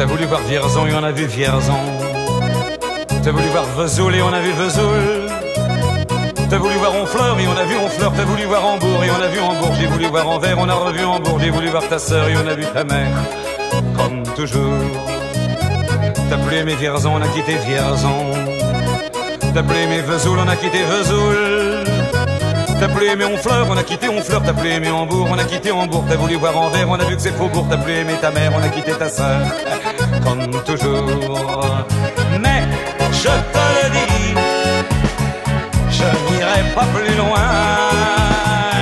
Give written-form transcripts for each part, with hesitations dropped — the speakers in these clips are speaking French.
T'as voulu voir Vierzon et on a vu Vierzon. T'as voulu voir Vesoul et on a vu Vesoul. T'as voulu voir Honfleur et on a vu Honfleur. T'as voulu voir Hambourg et on a vu Hambourg. J'ai voulu voir Anvers, on a revu Hambourg. J'ai voulu voir ta sœur et on a vu ta mère. Comme toujours. T'as plus aimé Vierzon, on a quitté Vierzon. T'as plus aimé Vesoul, on a quitté Vesoul. T'as plus aimé Honfleur, on a quitté Honfleur. T'as plus aimé Hambourg, on a quitté Hambourg. T'as voulu voir Anvers, on a vu que c'est Faubourg. T'as plus aimé ta mère, on a quitté ta sœur. Comme toujours. Mais je te le dis, je n'irai pas plus loin.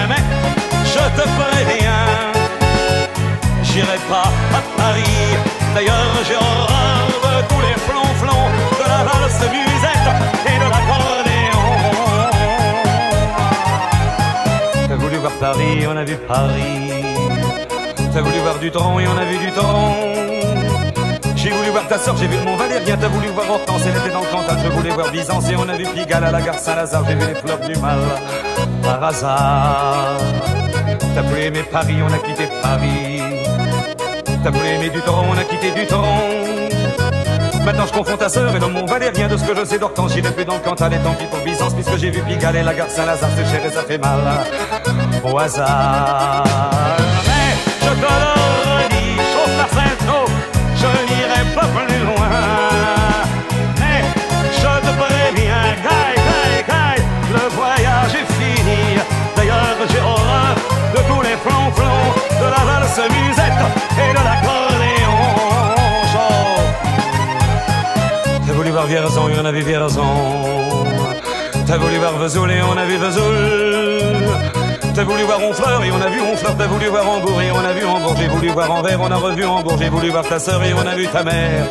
Mais je te préviens, j'irai pas à Paris. D'ailleurs j'ai horreur de tous les flonflons, de la valse musette et de l'accordéon. T'as voulu voir Paris, on a vu Paris. T'as voulu voir Dutron et on a vu Dutron. J'ai voulu voir ta sœur, j'ai vu le Mont Valérien. T'as voulu voir Hortense, elle était dans le Cantal. Je voulais voir Byzance et on a vu Pigalle à la gare Saint-Lazare. J'ai vu les fleurs du mal par hasard. T'as plus aimé Paris, on a quitté Paris. T'as plus aimé Dutron, on a quitté Dutron. Maintenant je confonds ta sœur et le Mont Valérien. De ce que je sais d'Hortense, j'irai plus dans le Cantal. Et tant pis pour Byzance, puisque j'ai vu Pigalle et la gare Saint-Lazare. C'est cher et ça fait mal au hasard. Mais je te le redis, chose par Saint-Cloud, je n'irai pas plus loin. Mais je te préviens, Gaï, le voyage est fini. D'ailleurs j'ai horreur de tous les flonflons, de la valse musette et de l'accordéon. T'as voulu voir Vierzon et on a vu Vierzon. T'as voulu voir Vesoul et on a vu Vesoul. T'as voulu voir Honfleur et on a vu Honfleur. T'as voulu voir Hambourg et on a vu Hambourg. J'ai voulu voir Anvers, on a revu Hambourg. J'ai voulu voir ta sœur et on a vu ta mère.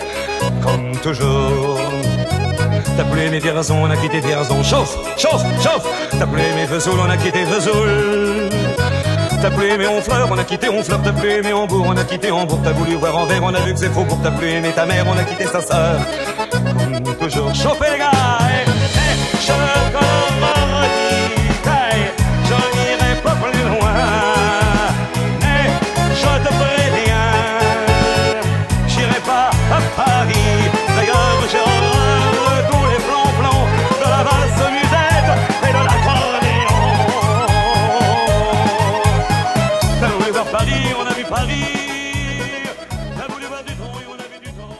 Comme toujours. T'as plus aimé Vierzon, on a quitté Vierzon. Chauffe, chauffe, chauffe. T'as plus aimé Vesoul, on a quitté Vesoul. T'as plus aimé Honfleur, on a quitté Honfleur. T'as plus aimé Hambourg, on a quitté Hambourg. T'as voulu voir Anvers, on a vu que c'est Faubourg. T'as plus aimé ta mère, on a quitté sa sœur. Comme toujours. Chauffez les gars, je te le redis, je n'irai pas plus loin. Mais je te préviens, j'irai pas à Paris. D'ailleurs j'ai horreur de tous les plans de la valse musette et de l'accordéon. T'as voulu voir Paris, on a vu Paris. T'as voulu voir Dutron et on a vu Dutron.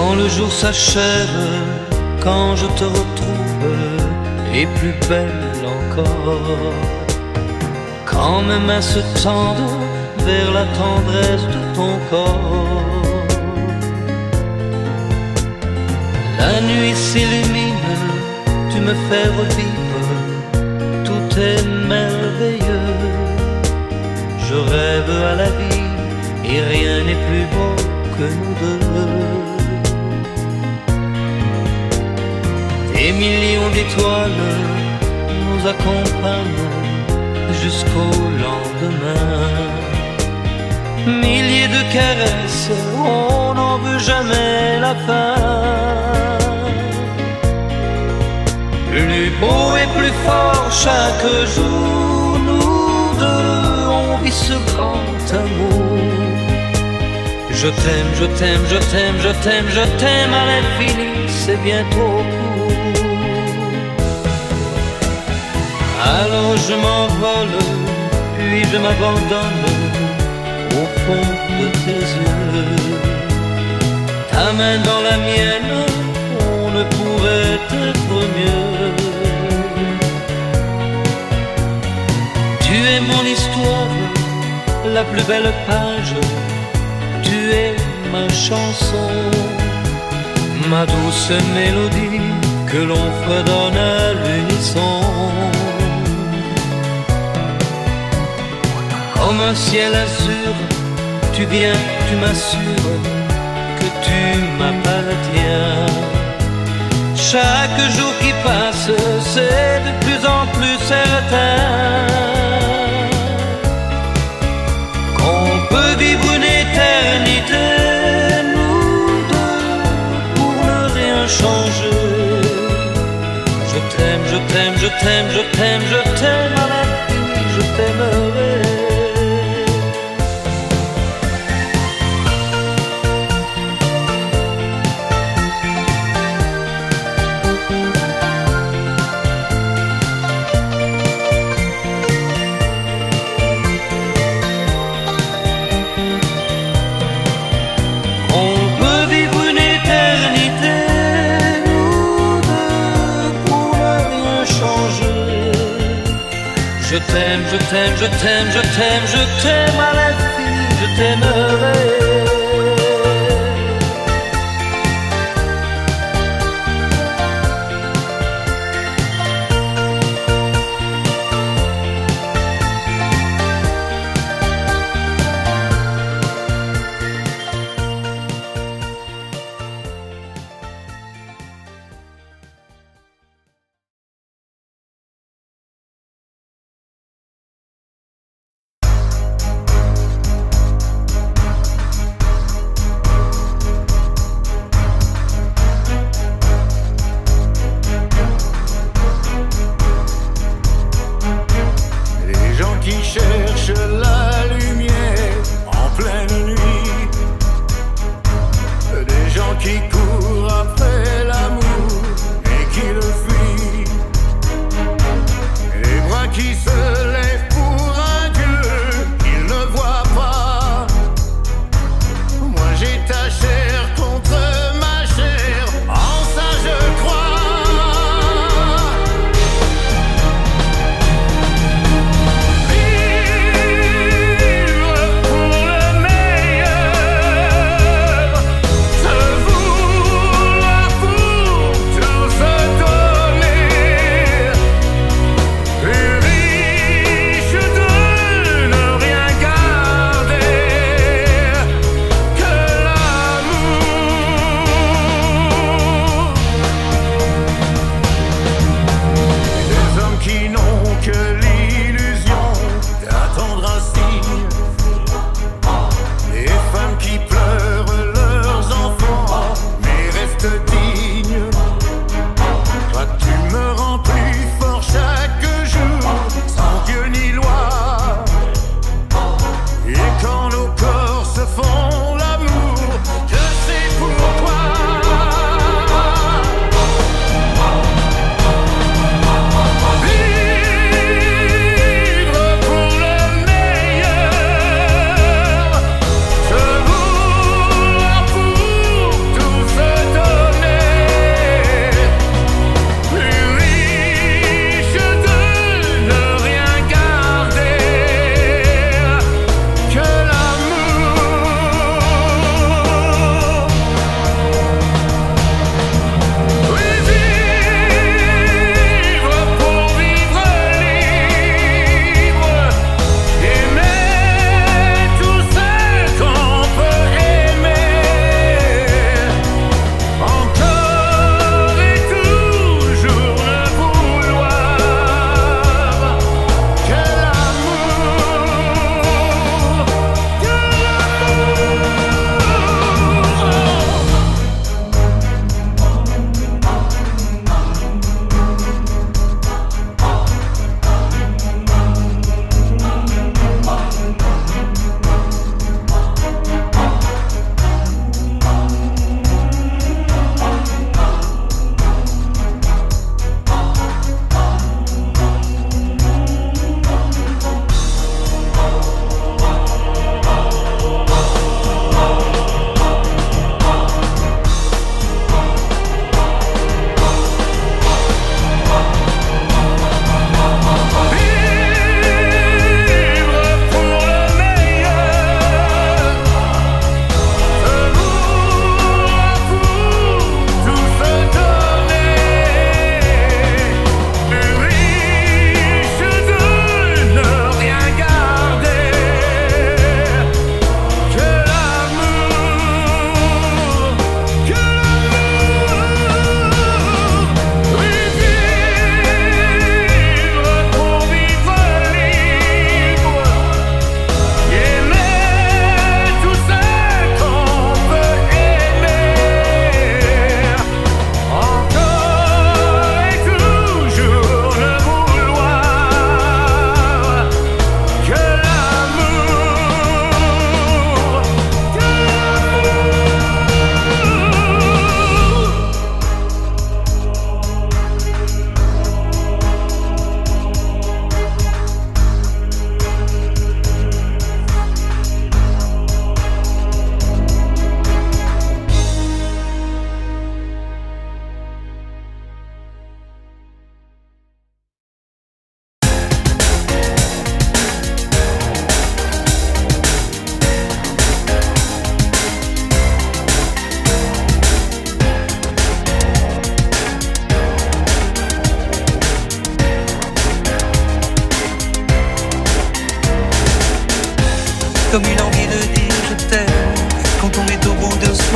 Quand le jour s'achève, quand je te retrouve, et plus belle encore, quand mes mains se tendent vers la tendresse de ton corps. La nuit s'illumine, tu me fais revivre, tout est merveilleux. Je rêve à la vie et rien n'est plus beau que nous deux. Des millions d'étoiles nous accompagnent jusqu'au lendemain. Milliers de caresses, on n'en veut jamais la fin. Plus beau et plus fort chaque jour, nous deux, on vit ce grand amour. Je t'aime, je t'aime, je t'aime, je t'aime, je t'aime à l'infini, c'est bien trop court. Alors je m'envole, puis je m'abandonne au fond de tes yeux. Ta main dans la mienne, on ne pourrait être mieux. Tu es mon histoire, la plus belle page. Tu es ma chanson, ma douce mélodie que l'on fredonne à l'unisson. Comme un ciel azur, tu viens, tu m'assures que tu m'appartiens. Chaque jour qui passe, c'est de plus en plus certain qu'on peut vivre une éternité, nous deux, pour ne rien changer. Je t'aime, je t'aime, je t'aime, je t'aime, je t'aime à l'infini, je t'aimerai. Je t'aime, je t'aime, je t'aime, je t'aime, je t'aime à l'infini, je t'aimerai.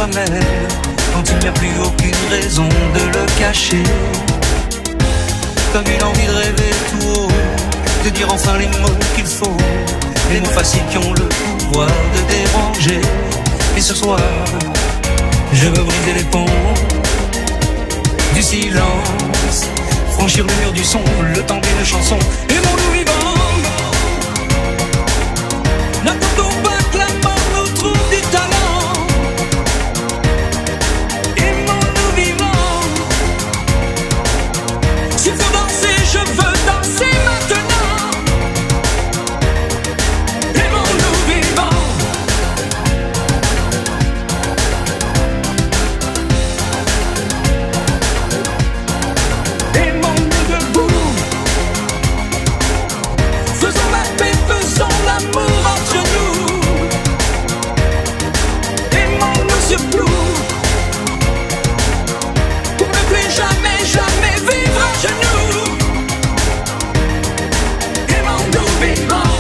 toi-même quand il n'y a plus aucune raison de le cacher. Comme une envie de rêver tout haut, de dire enfin les mots qu'il faut, les mots faciles qui ont le pouvoir de déranger. Et ce soir, je veux briser les ponts du silence, franchir le mur du son, le temps d'une chanson. Aimons-nous vivants, n'attendons pas que la mort nous trouve du talent. Aimons-nous vivants, s'il faut danser, je veux danser maintenant. Aimons-nous vivants. Aimons-nous debout, faisons la paix, faisons l'amour entre nous. Aimons-nous surtout, pour ne plus jamais, jamais vivre à genoux. Aimons-nous vivants.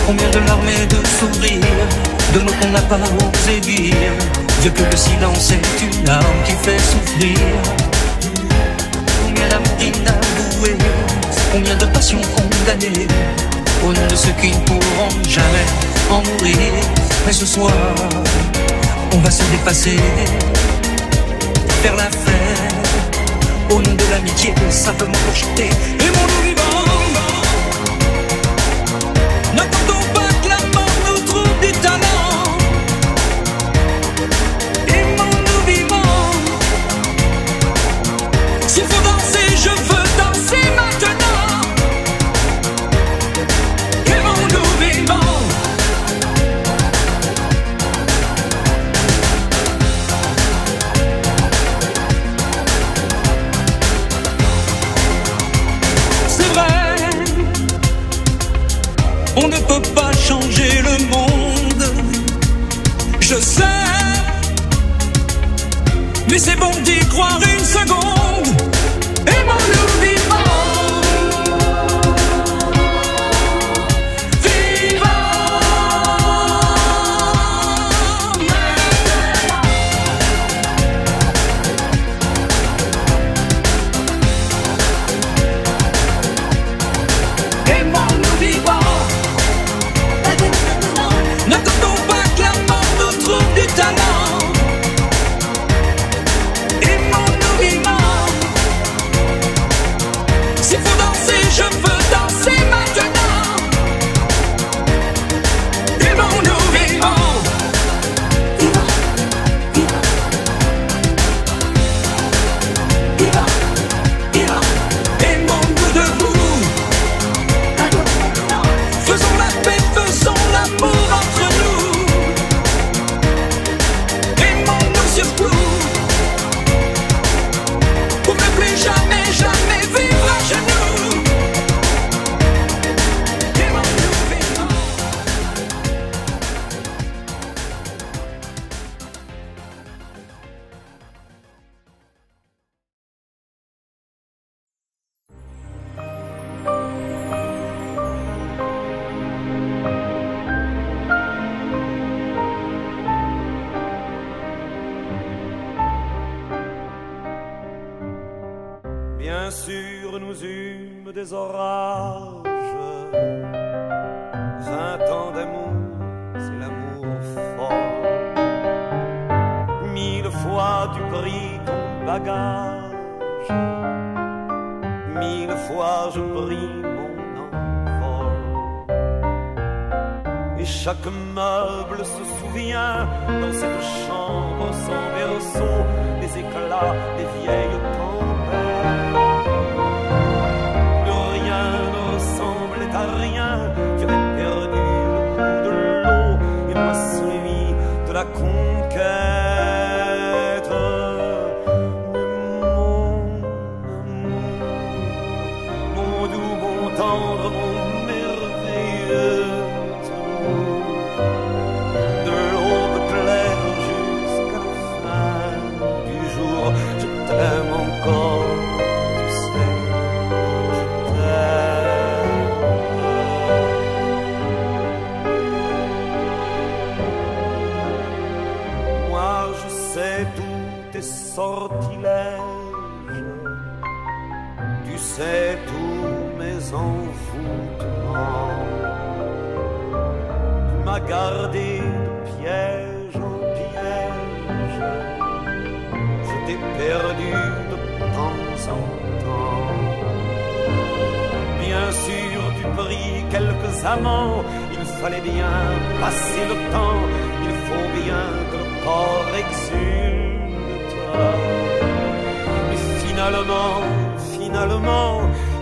Combien de larmes et de sourires, de mots qu'on n'a pas osé dire, Dieu que le silence est une arme qui fait souffrir. Combien d'amour inavoué, combien de passions condamnées, au nom de ceux qui ne pourront jamais en mourir. Mais ce soir, on va se dépasser, faire la fête, au nom de l'amitié, simplement pour chanter. Aimons-nous vivants. N'attendons pas que la mort nous trouve du talent. Aimons-nous vivants. S'il faut danser, je veux danser maintenant. Aimons-nous vivants. C'est vrai, on ne peut pas changer le monde, je sais, mais c'est bon d'y croire une seconde. Aimons-nous vivants. Aimons-nous vivants. N'attendons pas que la mort nous trouve du talent. Aimons-nous vivants. S'il faut danser, je veux danser maintenant. Aimons-nous vivants. Aimons-nous debout, faisons la paix, faisons l'amour entre nous. Aimons-nous surtout, pour ne plus jamais, jamais vivre à genoux. Aimons-nous vivants. Bien sûr, nous eûmes des orages. 20 ans d'amour, c'est l'amour fort. 1000 fois tu pris ton bagage. 1000 fois je pris mon envol. Et chaque meuble se souvient dans cette chambre sans berceau des éclats des vieilles tempêtes. Plus rien ne ressemblait à rien. Tu avais perdu le goût de l'eau et moi celui de la conquête. Mon doux, mon tendre, mon merveilleux amour. De l'aube claire jusqu'à la fin du jour, je t'aime encore. envoûtement. Tu m'as gardé de piège en piège, je t'ai perdu de temps en temps. Bien sûr, tu pris quelques amants, il fallait bien passer le temps, il faut bien que le corps exulte. Mais finalement,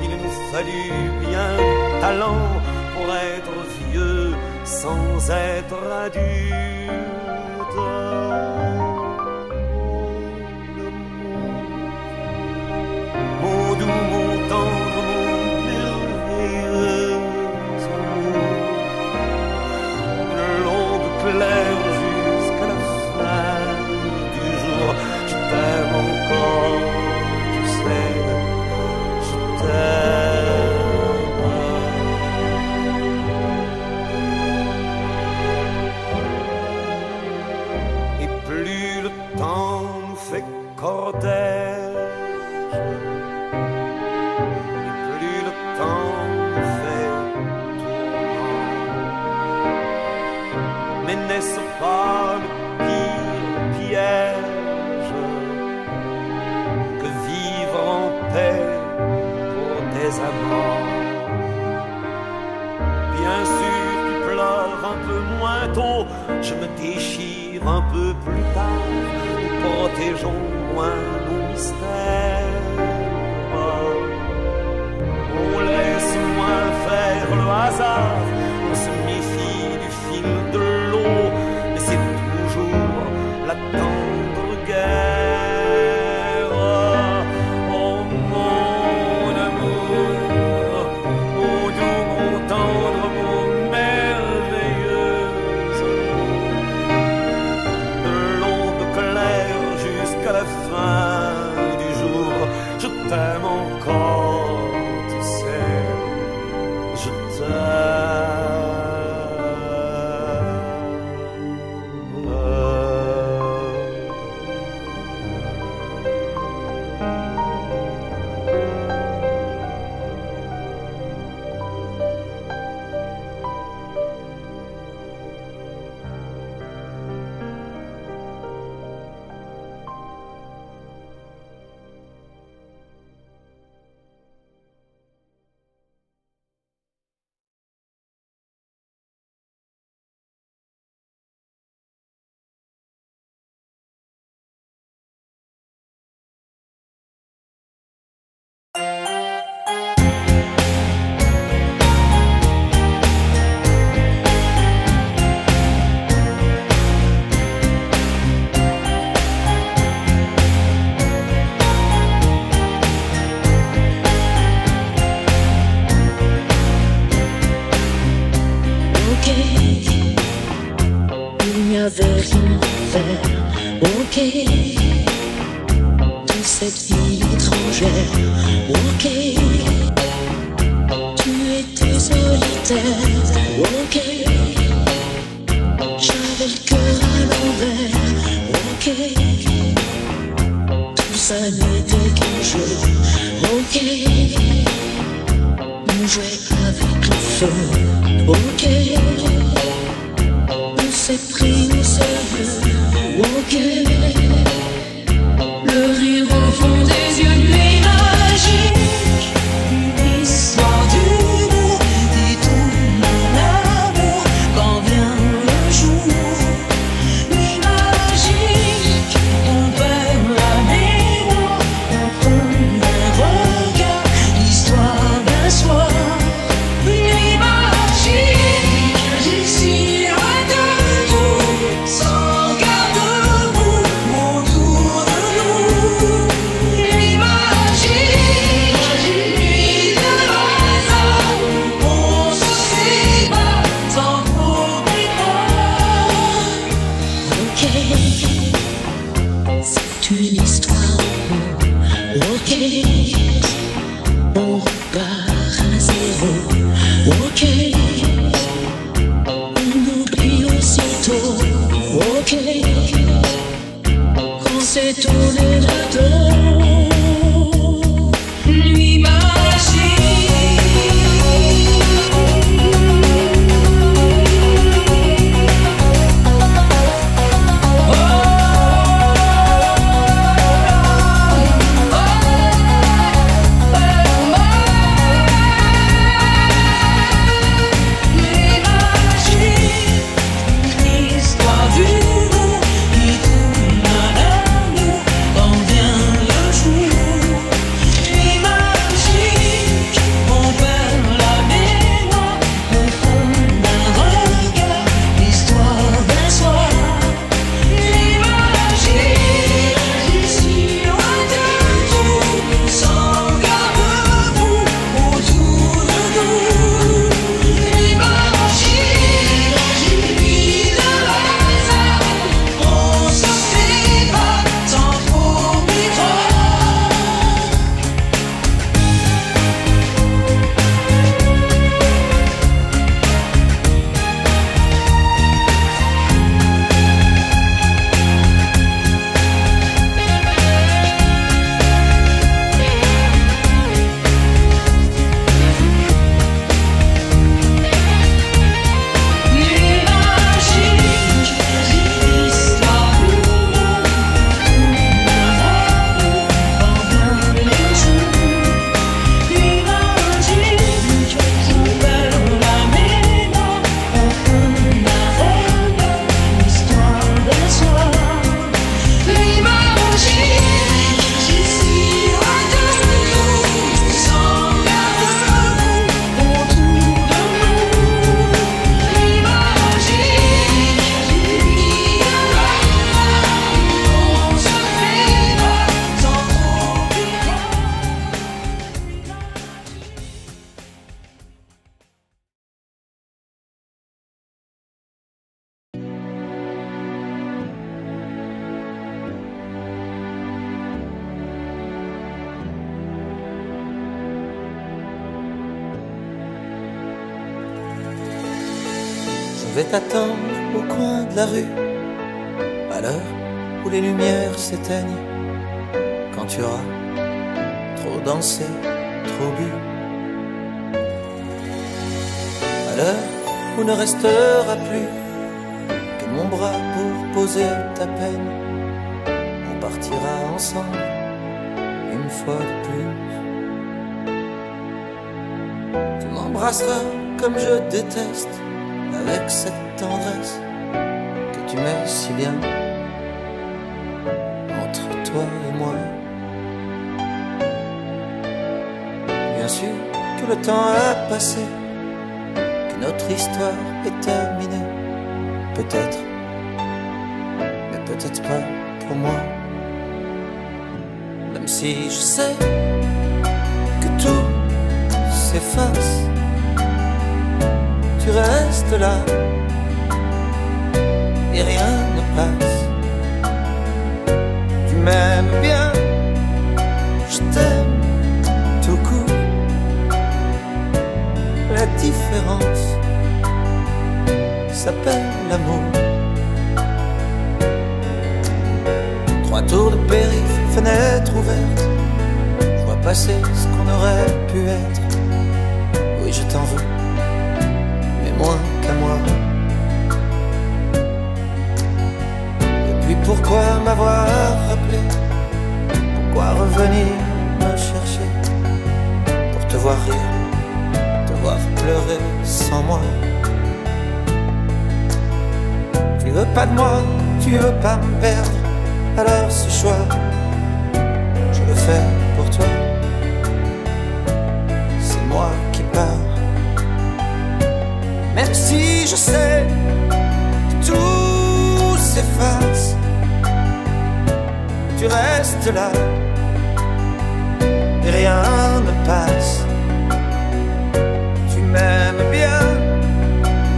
il nous fallut bien du talent pour être vieux sans être adulte. Mon doux, mon tendre, mon merveilleux amour, de l'aube claire jusqu'à la fin du jour, je t'aime encore, tu sais, je t'aime. Et plus le temps nous fait cortège, et plus le temps nous fait tourment. Mais n'est-ce pas le pire piège que vivre en paix pour des amants? Bien sûr, tu pleures un peu moins tôt, je me déchire un peu plus tard, nous protégeons moins nos mystères. On laisse moins faire le hasard, on se méfie du fil de l'eau, mais c'est toujours la tendre guerre. Oh mon amour, mon doux, mon tendre, mon merveilleux amour, de l'aube claire jusqu'à la fin du jour, je t'aime encore, tu sais, je t'aime. Avec rien à faire, ok, dans cette ville étrangère, ok, tu étais solitaire, ok, j'avais le cœur à l'envers, ok, tout ça n'était qu'un jeu, ok, on jouait avec le feu, ok, c'est pris au sérieux, ok. Le rire au fond des yeux, nuit magique, une histoire d'une et tout mon amour quand vient le jour. Nuit magique, on perd la mémoire, on prend un regard, l'histoire d'un soir. Nuit magique, d'ici à sans garde-boue, Je vais t'attendre au coin de la rue, à l'heure où les lumières s'éteignent, quand tu auras trop dansé, trop bu. À l'heure où ne restera plus que mon bras pour poser ta peine, on partira ensemble une fois de plus. Tu m'embrasseras comme je déteste, avec cette tendresse que tu mets si bien entre toi et moi. Bien sûr que le temps a passé, que notre histoire est terminée. Peut-être, mais peut-être pas pour moi. Même si je sais que tout s'efface, tu restes là et rien ne passe. Tu m'aimes bien, je t'aime tout court. La différence s'appelle l'amour. 3 tours de périph', fenêtre ouverte, je vois passer ce qu'on aurait pu être. Oui, je t'en veux, mais moins qu'à moi. Et puis pourquoi m'avoir rappelé? Pourquoi revenir me chercher? Pour te voir rire, te voir pleurer sans moi. Tu veux pas de moi, tu veux pas me perdre, alors ce choix, je le fais pour toi. C'est moi qui pars. Même si je sais que tout s'efface, tu restes là et rien ne passe. Tu m'aimes bien,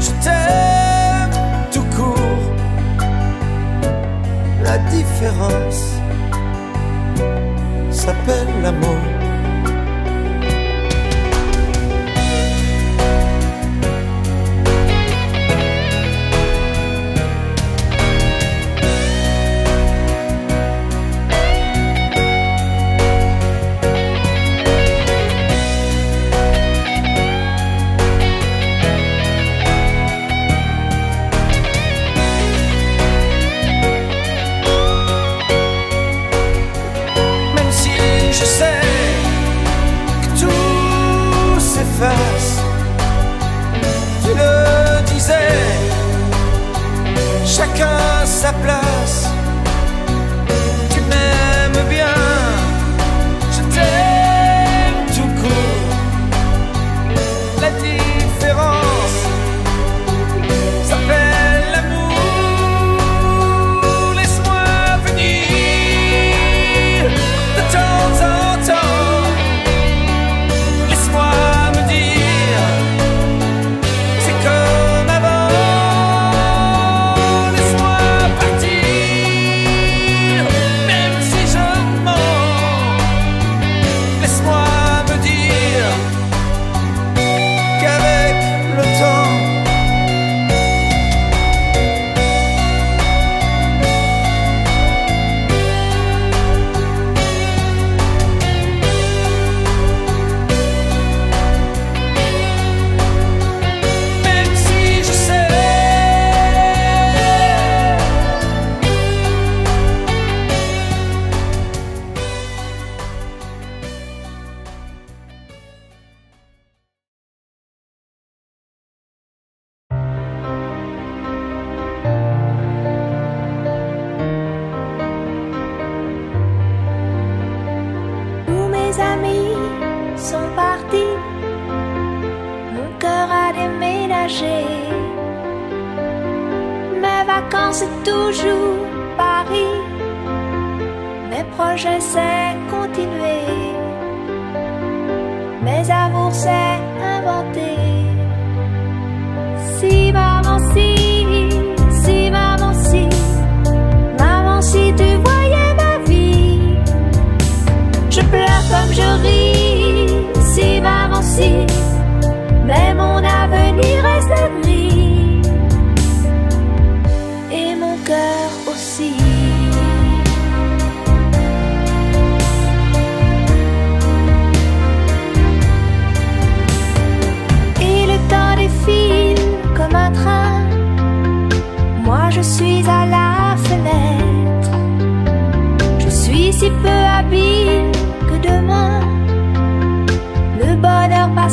je t'aime tout court. La différence s'appelle l'amour. Je sais que tout s'efface. Tu le disais, chacun sa place. Tu m'aimes bien, je t'aime tout court. La différence s'appelle l'amour. Laisse-moi venir de temps en temps. Laisse-moi me dire, c'est comme avant. Laisse-moi partir, même si je mens. Laisse-moi me dire qu'avec le temps, même si je sais Tous mes amis sont partis, mon cœur a déménagé. Mes vacances c'est toujours Paris, mes projets c'est continuer, mes amours c'est inventer. Si maman si, si maman si, maman si tu voyais ma vie. Je pleure comme je ris, si maman si, mais mon avenir reste gris.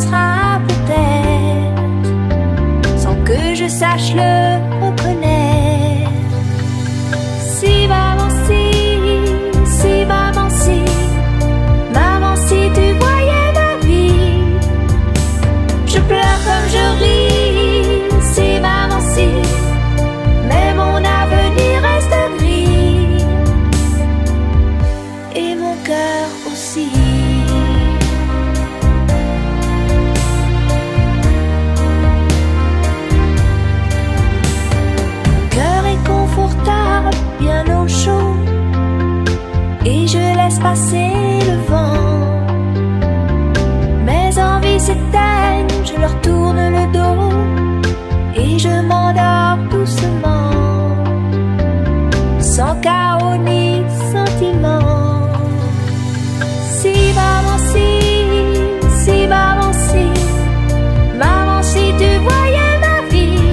passera peut-être sans que je sache le reconnaître. Si maman, si maman, si tu voyais ma vie, je pleure comme je ris. Si maman, si, mais mon avenir reste gris et mon cœur aussi. Mon cœur est confortable, bien au chaud, et je laisse passer le vent. Mes envies s'éteignent, je leur tourne le dos et je m'endors doucement, sans chaos ni sentiment. Si maman, si maman, si tu voyais ma vie,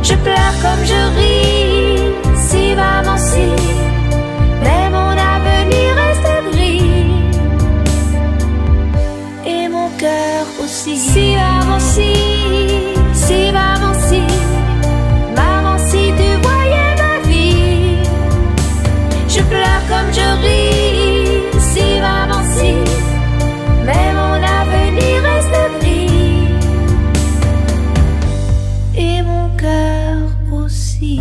je pleure comme je ris. Si maman, si, mais mon avenir reste gris et mon cœur aussi. Si maman, si maman, si tu voyais ma vie, je pleure comme je ris. Si maman, si, mais mon avenir reste gris et mon cœur aussi.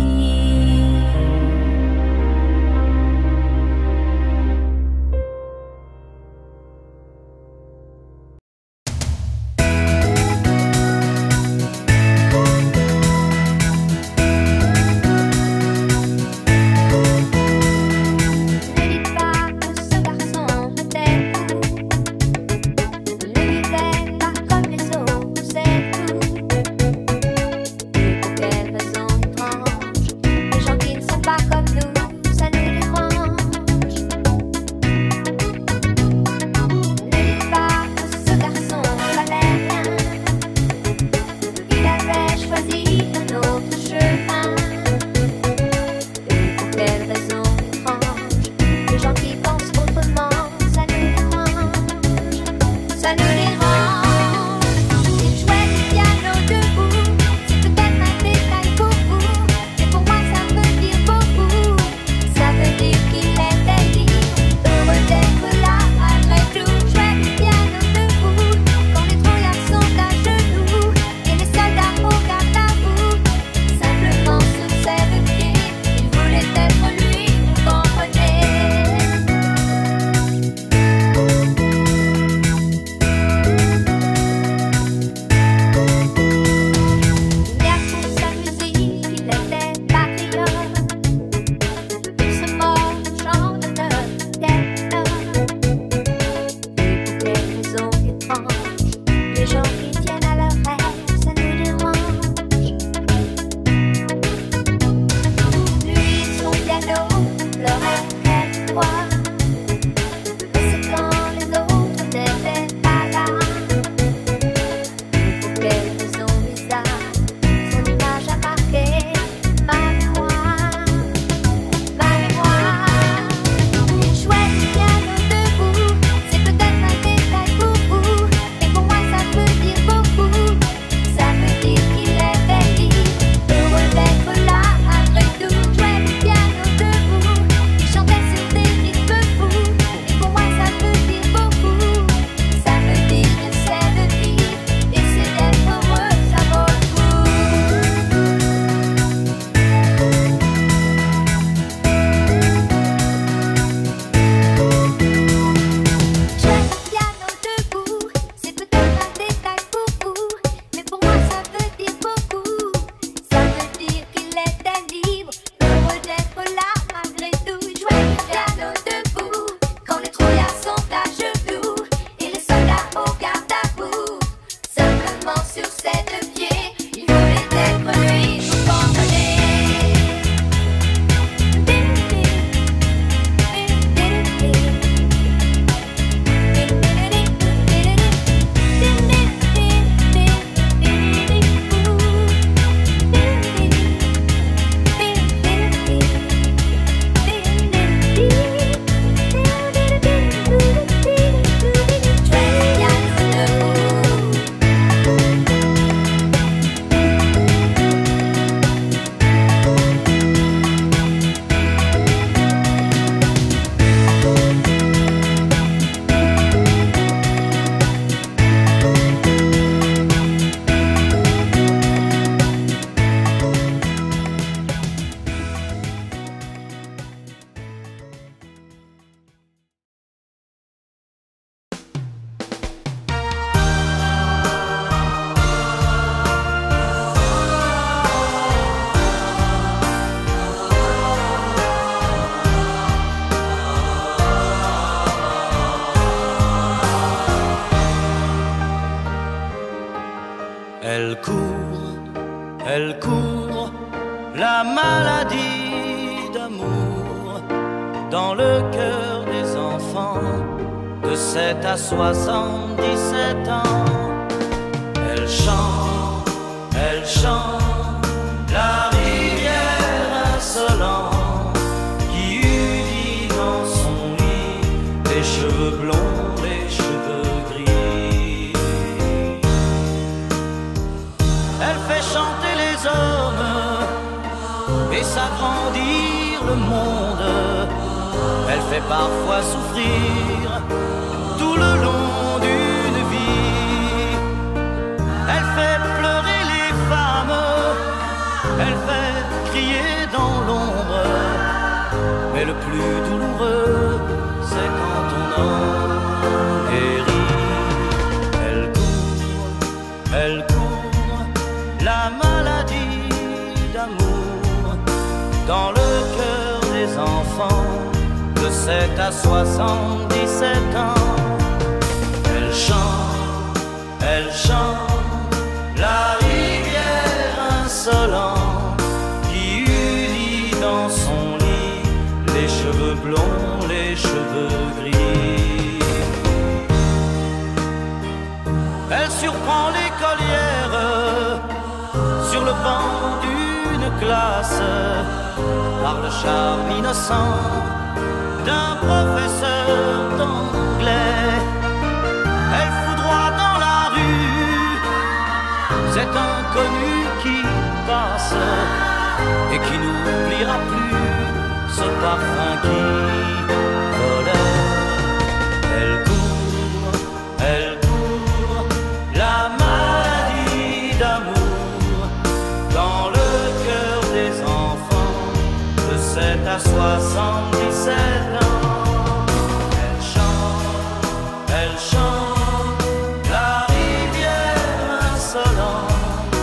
Elle court, la maladie d'amour dans le cœur des enfants de 7 à 77 ans. Elle chante, la rivière insolente qui unit dans son lit les cheveux blonds, les cheveux gris. Elle fait chanter les hommes et s'agrandir le monde. Elle fait parfois souffrir tout le long d'une vie. Elle fait pleurer les femmes, elle fait crier dans l'ombre. Mais le plus douloureux, c'est quand on en guérit. Elle court, la maladie d'amour dans le cœur des enfants de 7 à 77 ans. Elle chante, la rivière insolente qui unit dans son lit les cheveux blonds, les cheveux gris. Elle surprend l'écolière sur le banc d'une classe par le charme innocent d'un professeur d'anglais. Elle foudroie dans la rue cet inconnu qui passe et qui n'oubliera plus ce parfum qui volait. Elle court, la maladie d'amour dans le cœur des enfants de 7 à 77 ans. Elle chante, la rivière insolente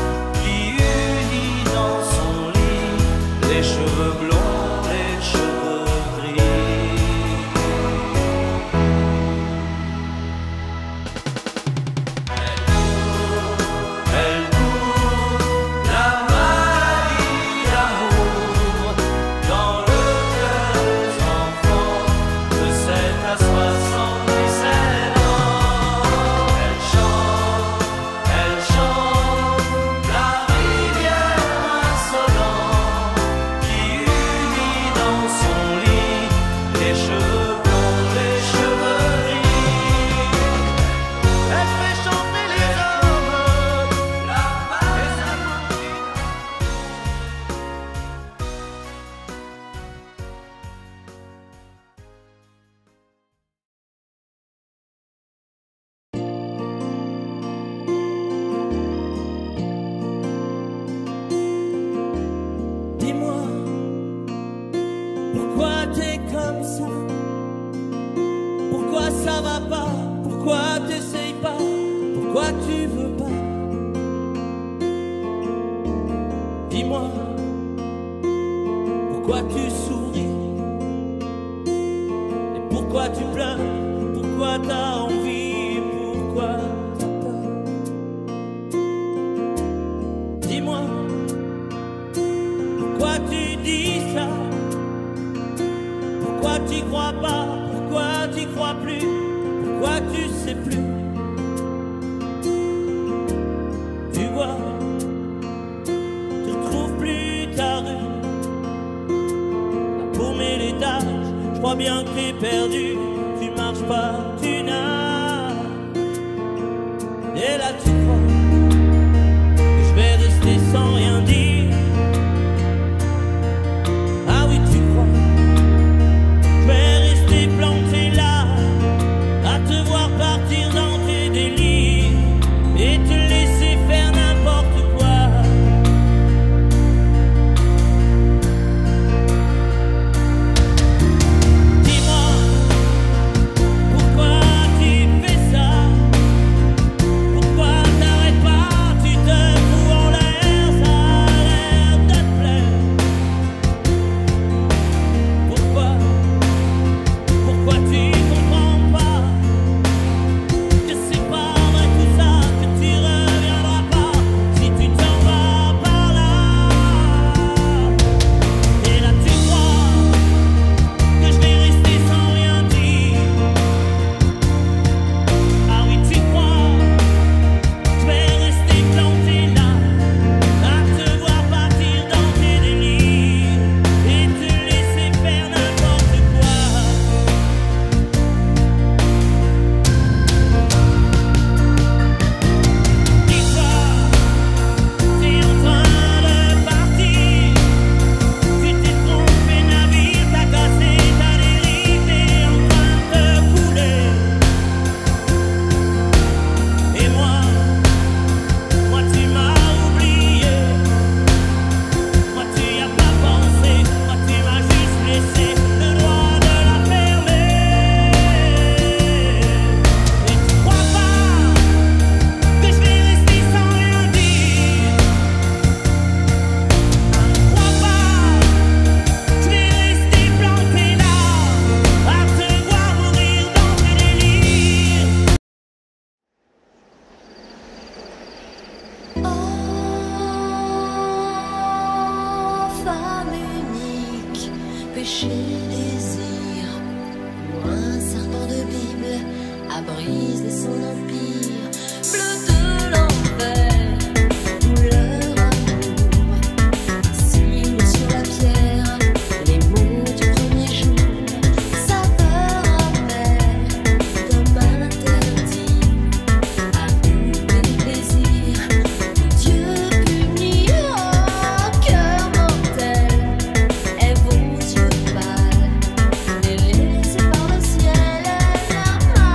qui unit dans son lit les cheveux blonds, les cheveux gris. Elle court, la maladie d'amour dans le cœur des enfants de 7 à 77 ans. Elle chante, la rivière insolente qui unit dans son lit les cheveux blonds, les cheveux gris. Elle fait chanter les hommes, la maladie. Dis-moi, pourquoi t'es comme ça? Pourquoi ça va pas? Pourquoi t'essayes pas? Pourquoi tu veux pas? Dis-moi, pourquoi tu souris? Et pourquoi tu pleures? Pourquoi t'as envie? Pourquoi t'as peur? Dis-moi, pourquoi tu dis ça? Pourquoi tu crois pas? Pourquoi tu crois plus? Pourquoi tu sais plus? Tu vois, tu retrouves plus ta rue. Pour mes étages, je crois bien que t'es perdu. Tu marches pas, tu nages. Et là tu crois que je vais rester sans rien dire. Ah oui, tu crois, je vais rester planté là, à te voir partir dans tes délires et te laisser faire n'importe quoi. Dis-moi, pourquoi tu fais ça? Pourquoi t'as cacher le désir. Ou un serpent de Bible à briser son empire. Bleu de l'enfer, couleur amour. Signe sur la pierre, les mots du premier jour. Saveur amère, comme interdit. Amour et plaisir, Dieu punit. Oh, cœur mortel, et vos yeux pâles, délaissés par le ciel et la mer.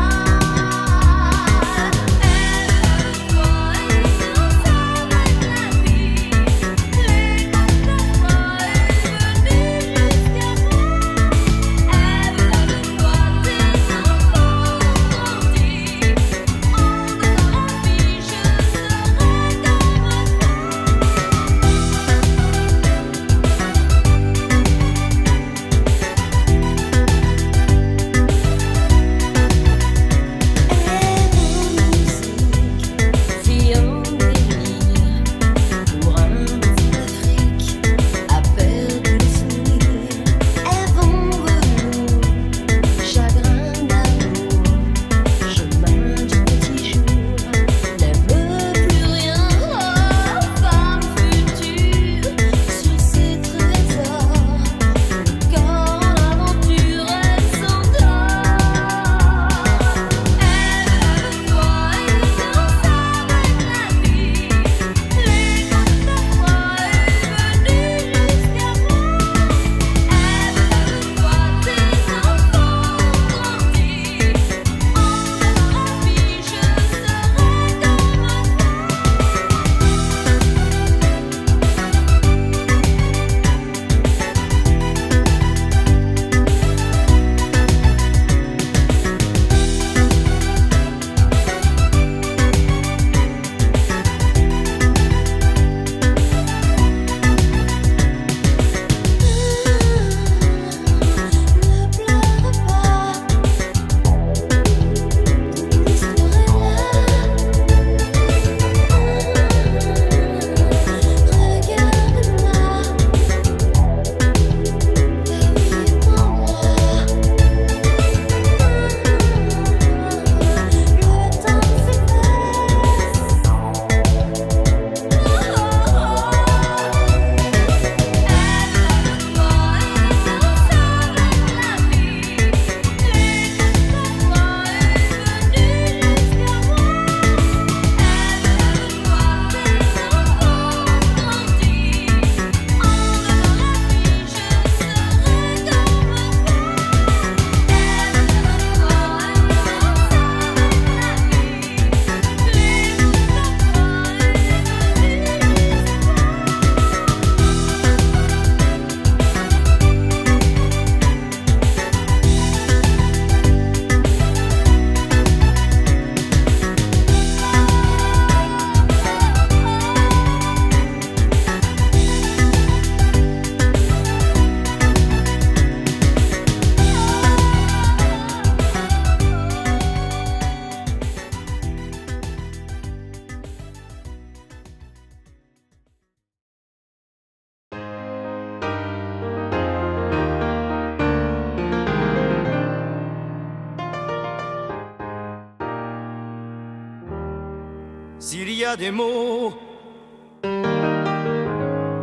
S'il y a des mots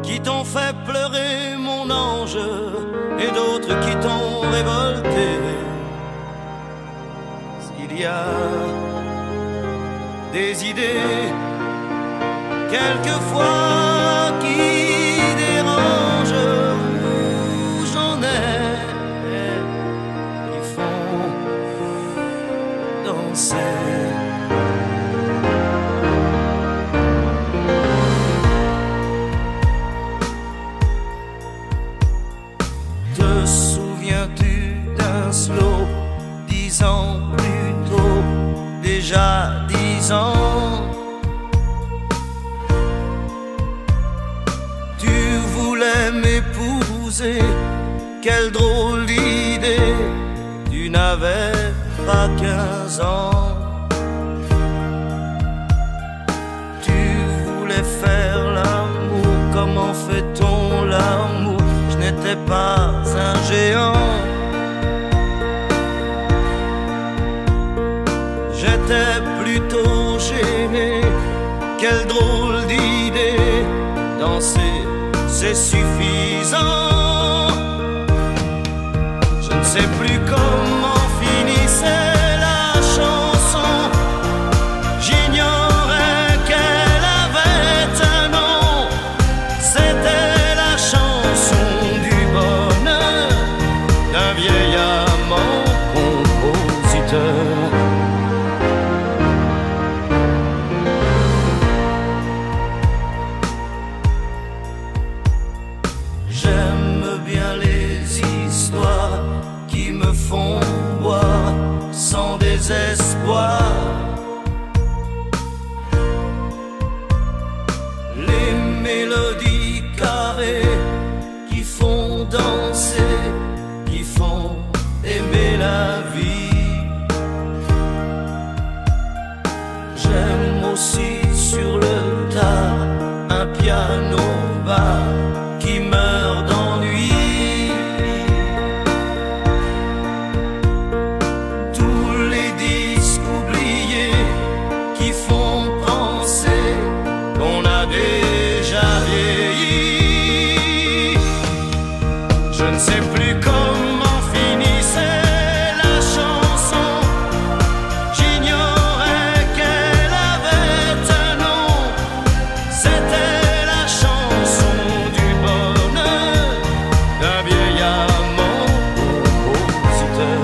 qui t'ont fait pleurer, mon ange, et d'autres qui t'ont révolté, s'il y a des idées quelquefois qui dérangent, j'en ai qui font danser. Te souviens-tu d'un slow 10 ans plus tôt, déjà 10 ans? Tu voulais m'épouser, quelle drôle d'idée, tu n'avais pas 15 ans. Tu voulais faire l'amour, comment fait-on l'amour? Je n'étais pas un géant. quelle drôle d'idée. Danser, c'est suffisant. Je ne sais plus comment finissait la chanson. J'ignorais qu'elle avait un nom. C'était la chanson du bonheur d'un vieil amant compositeur. J'aime bien les histoires qui me font boire sans désespoir. Les mélodies carrées qui font danser, qui font aimer la vie. J'aime aussi sur le tard un piano bas qui meurt d'ennui. Tous les disques oubliés qui font penser qu'on a déjà vieilli. Je ne sais plus comment finissait la chanson. J'ignorais qu'elle avait un nom. C'était la chanson du bonheur d'un vieil amant compositeur.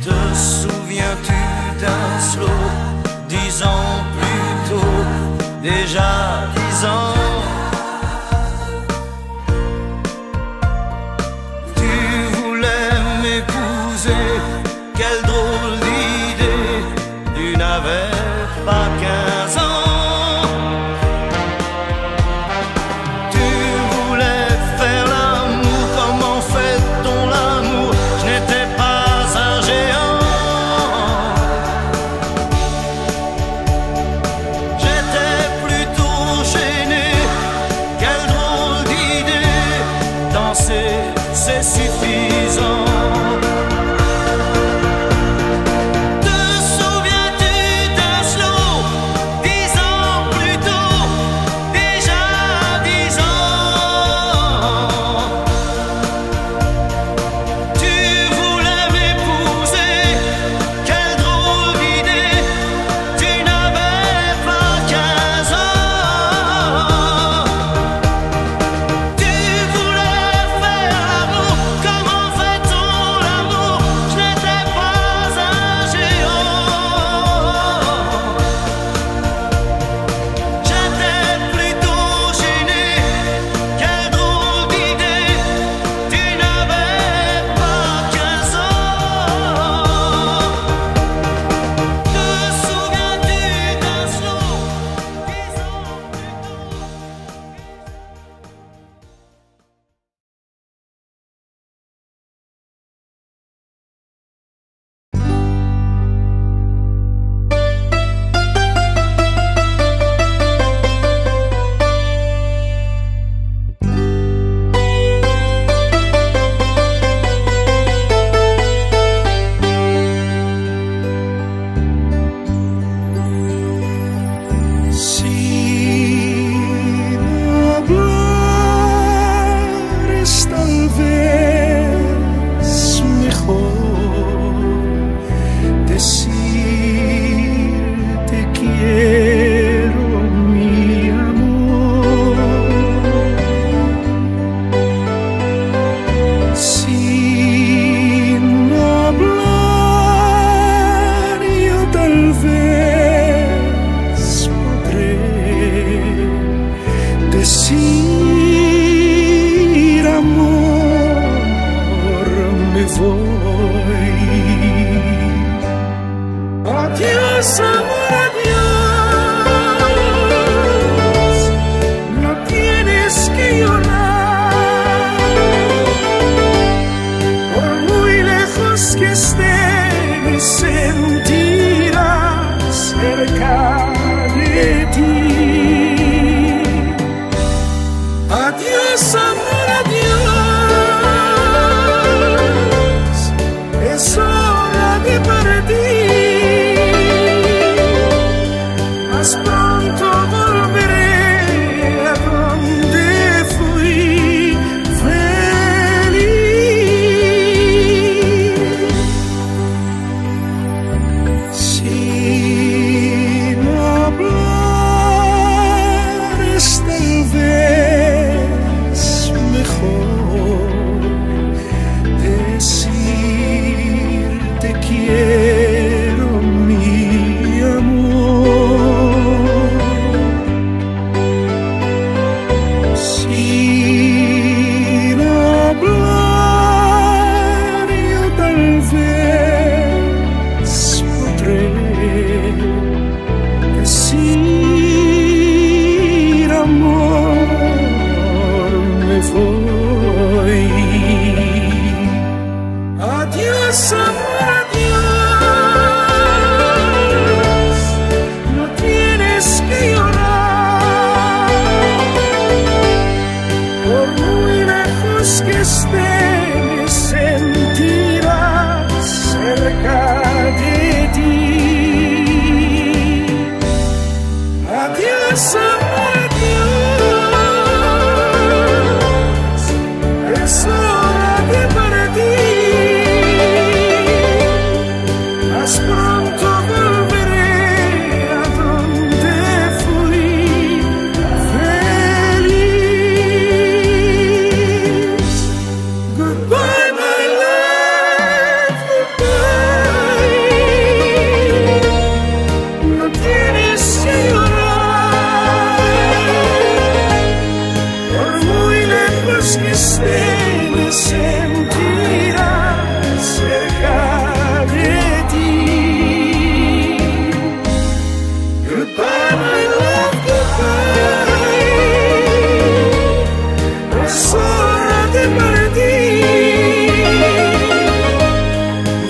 Te souviens-tu d'un slow 10 ans plus tôt, déjà 10 ans? Tu voulais m'épouser, quelle drôle d'idée. Tu n'avais pas 15 ans. Tu voulais faire l'amour, comment fait-on l'amour? Je n'étais pas un géant. J'étais plutôt gêné, quelle drôle d'idée. Danser, c'est suffisant. Te souviens-tu d'un slow 10 ans plus tôt, déjà 10 ans? Tu voulais m'épouser, quelle drôle d'idée. Tu n'avais pas 15 ans. Tu voulais faire l'amour, comment fait-on l'amour? Je n'étais pas un géant. J'étais plutôt gêné, quelle drôle d'idée. Tu n'avais pas 15 ans. Te souviens-tu d'un slow 10 ans plus tôt? Si hablares tal vez mejor decir te quiero, mi amor. Si no hablar yo tal vez podré decir amor, me voy. Adiós, amor, adiós. No tienes que llorar, por muy lejos que estés, sentirás cerca de ti. Adiós, amor, adiós. Adiós, amor, adiós. No tienes que llorar. Por muy lejos que esté, me sentirás cerca de ti. Adiós, amor, adiós. Es hora de partir. Más pronto volveré a donde fui feliz. Goodbye, my love, goodbye. No tienes que llorar. Por muy lejos que esté, me sentirás cerca de ti. Goodbye, my love, goodbye. Es hora de partir.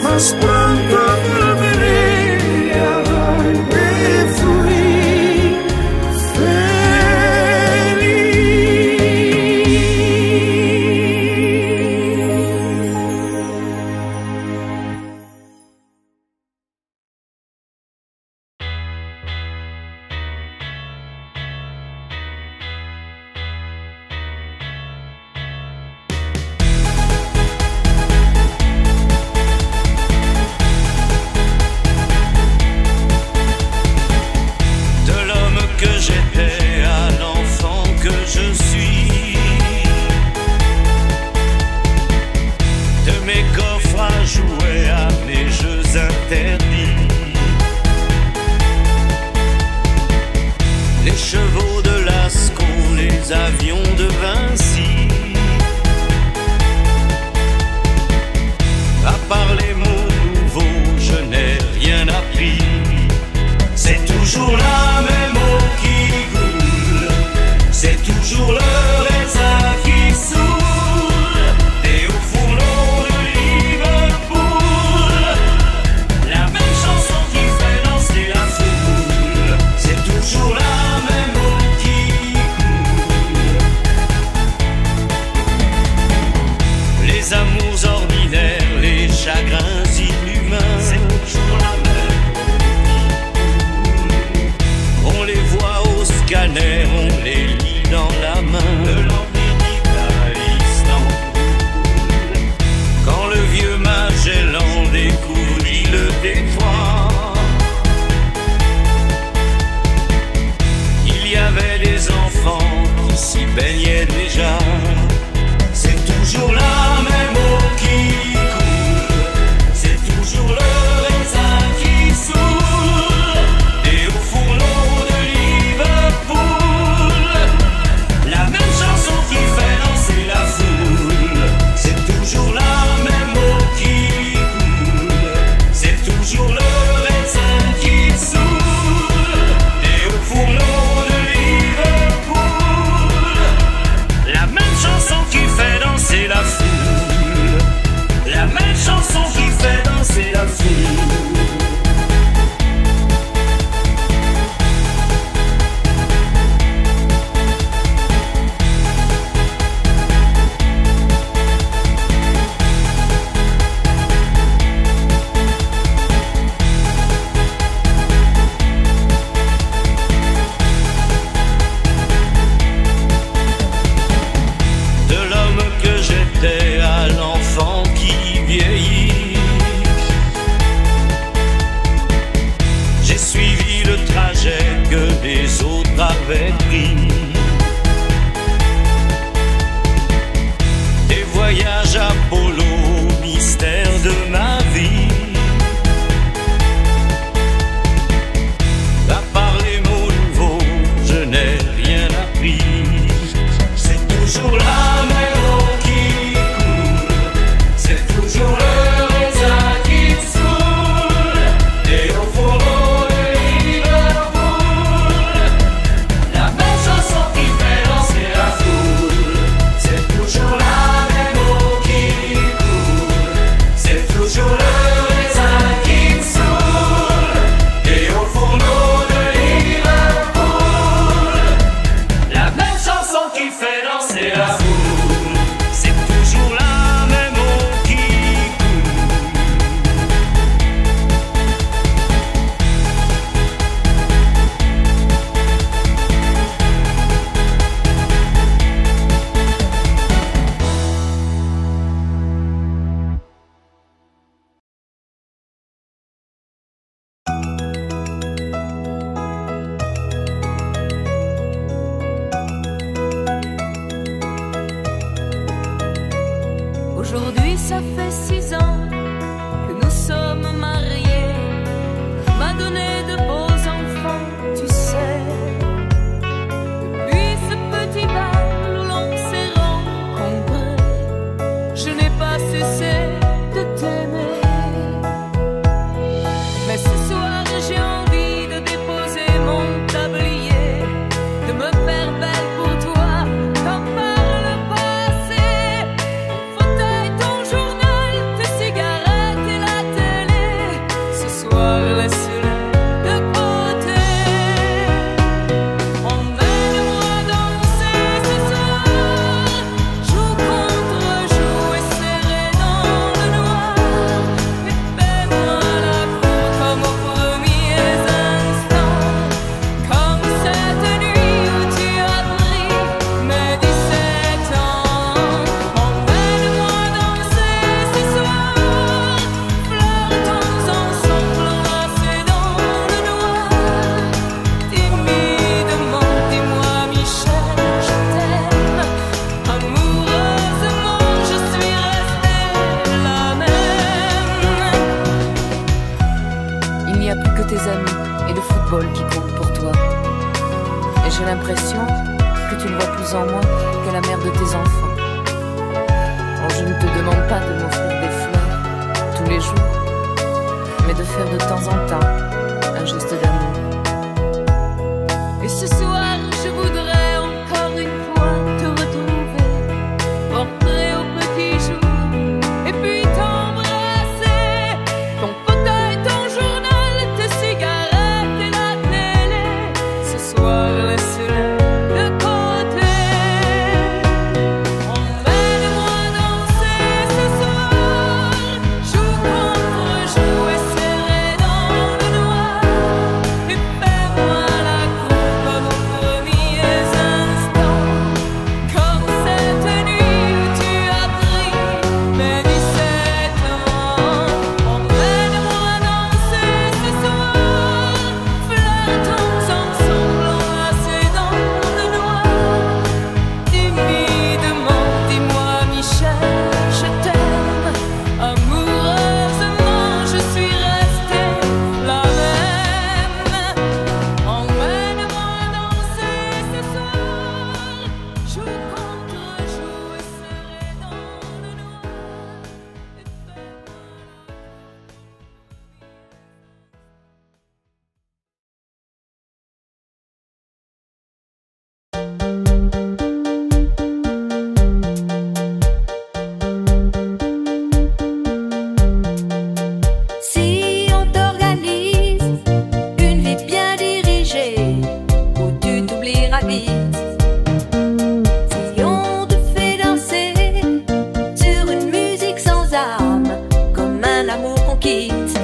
Más pronto volveré a donde fui de l'homme que j'étais à l'enfant que je suis, de mes coffres à jouer à mes jeux interdits, les chevaux de Lascaux, les avions de Vinci. À part les mots nouveaux, je n'ai rien appris. C'est toujours la même eau qui coule, c'est toujours le raisin qui saoule, des hauts fourneaux de Liverpool, la même chanson qui fait danser la foule, c'est toujours la même eau qui coule. Les amours ordinaires, les chagrins inhumains, c'est toujours la même. On les voit au scanner, on les lit dans la main. De l'Amérique à Istanbul. Quand le vieux Magellan découvrit le détroit, il y avait des enfants qui s'y baignaient déjà. C'est toujours la même eau qui Aujourd'hui ça fait 6 ans que nous sommes mariés, m'a donné de beaux enfants, tu sais. Depuis ce petit bar où l'on s'est rencontrés, je n'ai pas cessé de t'aimer. Mais ce soir j'ai envie de déposer mon tablier, de me faire belle pour toi comme par le passé. Ton fauteuil, ton journal, tes cigarettes et la télé, ce soir laisse-les de côté. Emmène-moi danser ce soir, joue contre joue et serré dans le noir. Et fais-moi la cour comme aux premiers instants, comme cette nuit où tu as pris mes 17 ans. Emmène-moi danser ce soir, flirtons ensemble enlacés dans le noir. Timidement, dis-moi Michel, je t'aime. Amoureusement, je suis restée la même. Il n'y a plus que tes amis et le football qui comptent pour toi. Et j'ai l'impression que tu ne vois plus en moi que la mère de tes enfants. Oh, je ne te demande pas de m'offrir des fleurs tous les jours, mais de faire de temps en temps un geste d'amour. Et ce soir, je voudrais encore une fois te retrouver, rentrer au petit jour, et puis t'embrasser. Ton fauteuil, ton journal, tes cigarettes et la télé, ce soir laisse-les de côté. Emmène-moi danser ce soir, joue contre joue et serré dans le noir. Et fais-moi la cour comme aux premiers instants, comme cette nuit où tu as pris mes 17 ans. Emmène-moi danser ce soir, flirtons ensemble enlacés dans le noir. Timidement, dis-moi Michel, je t'aime. Amoureusement, je suis restée la même. Emmène-moi danser ce soir, joue contre joue et serré dans le noir. Et Si on t'organise une vie bien dirigée, où tu t'oublieras vite. Si on te fait danser sur une musique sans âme, comme un amour qu'on quitte.